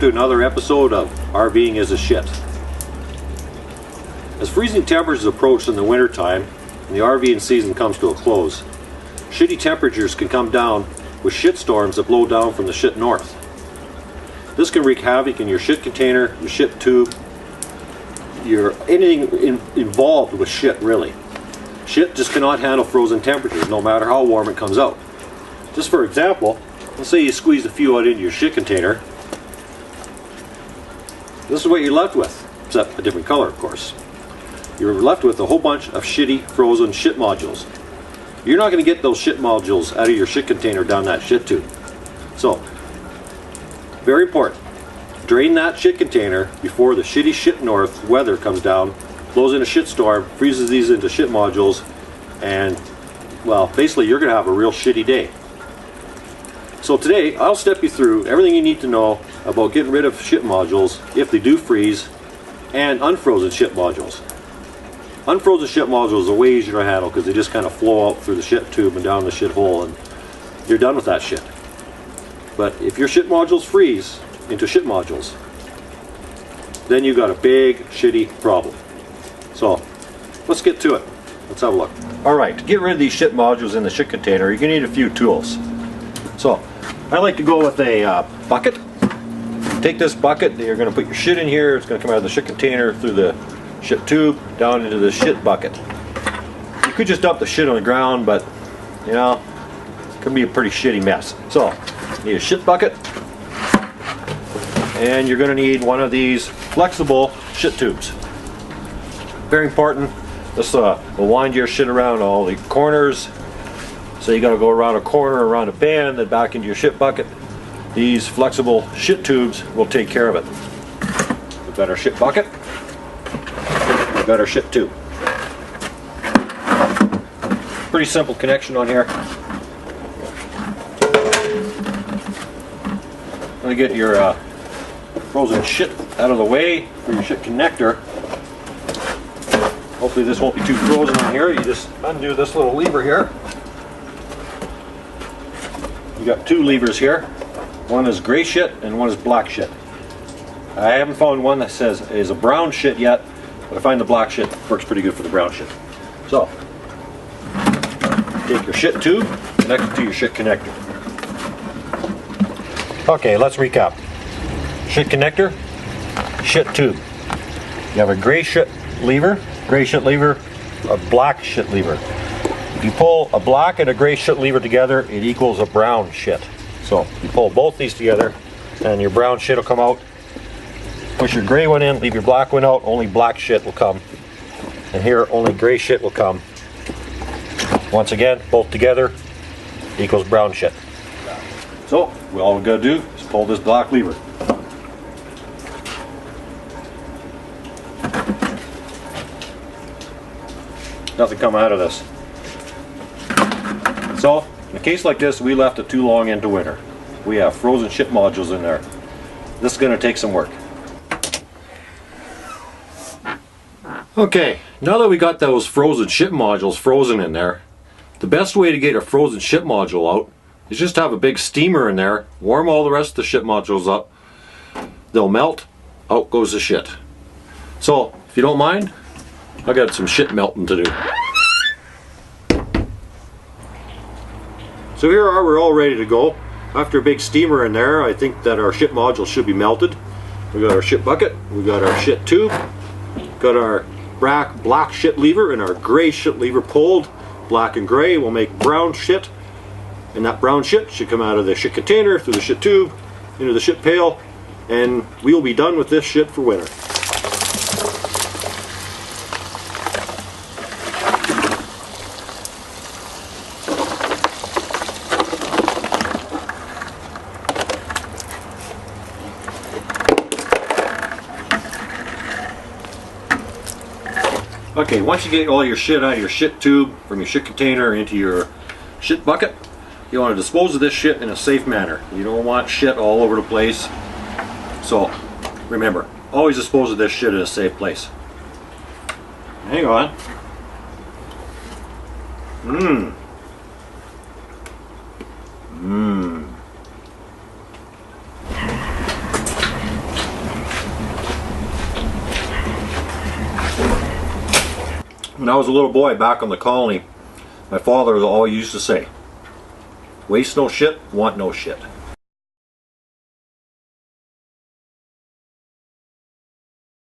to another episode of RVing is a shit. As freezing temperatures approach in the wintertime and the RVing season comes to a close, shitty temperatures can come down with shit storms that blow down from the shit north. This can wreak havoc in your shit container, your shit tube, anything involved with shit really. Shit just cannot handle frozen temperatures no matter how warm it comes out. Just for example, let's say you squeeze a few out into your shit container. This is what you're left with, except a different color of course. You're left with a whole bunch of shitty frozen shit modules. You're not going to get those shit modules out of your shit container down that shit tube. So, very important, drain that shit container before the shitty shit north weather comes down, blows in a shit storm, freezes these into shit modules, and well, basically you're going to have a real shitty day. So today I'll step you through everything you need to know about getting rid of shit modules if they do freeze, and unfrozen shit modules. Unfrozen shit modules are way easier to handle because they just kind of flow out through the shit tube and down the shit hole and you're done with that shit. But if your shit modules freeze into shit modules, then you've got a big shitty problem. So let's get to it. Let's have a look. Alright, to get rid of these shit modules in the shit container, you're going to need a few tools. So I like to go with a bucket. Take this bucket, you're going to put your shit in here, it's going to come out of the shit container through the shit tube down into the shit bucket. You could just dump the shit on the ground, but you know, it can be a pretty shitty mess. So you need a shit bucket, and you're going to need one of these flexible shit tubes. Very important. This will wind your shit around all the corners. So you got to go around a corner, around a bend, then back into your shit bucket. These flexible shit tubes will take care of it. The better shit bucket, the better shit tube. Pretty simple connection on here. I'm going to get your frozen shit out of the way for your shit connector. Hopefully this won't be too frozen on here. You just undo this little lever here. You got two levers here. One is gray shit and one is black shit. I haven't found one that says is a brown shit yet, but I find the black shit works pretty good for the brown shit. So, take your shit tube, connect it to your shit connector. Okay, let's recap. Shit connector, shit tube. You have a gray shit lever, a black shit lever. If you pull a black and a gray shit lever together, it equals a brown shit. So you pull both these together and your brown shit will come out. Push your gray one in, leave your black one out, only black shit will come. And here only gray shit will come. Once again, both together equals brown shit. So all we gotta do is pull this black lever. Nothing come out of this. So, in a case like this, we left it too long into winter. We have frozen shit modules in there. This is going to take some work. Okay, now that we got those frozen shit modules frozen in there, the best way to get a frozen shit module out is just have a big steamer in there, warm all the rest of the shit modules up, they'll melt, out goes the shit. So, if you don't mind, I got some shit melting to do. So here we're all ready to go. After a big steamer in there, I think that our shit module should be melted. We got our shit bucket, we got our shit tube, got our black shit lever and our gray shit lever pulled. Black and gray will make brown shit, and that brown shit should come out of the shit container, through the shit tube, into the shit pail, and we will be done with this shit for winter. Okay, once you get all your shit out of your shit tube, from your shit container into your shit bucket, you want to dispose of this shit in a safe manner. You don't want shit all over the place. So, remember, always dispose of this shit in a safe place. Hang on. When I was a little boy back on the colony, my father always used to say, waste no shit, want no shit.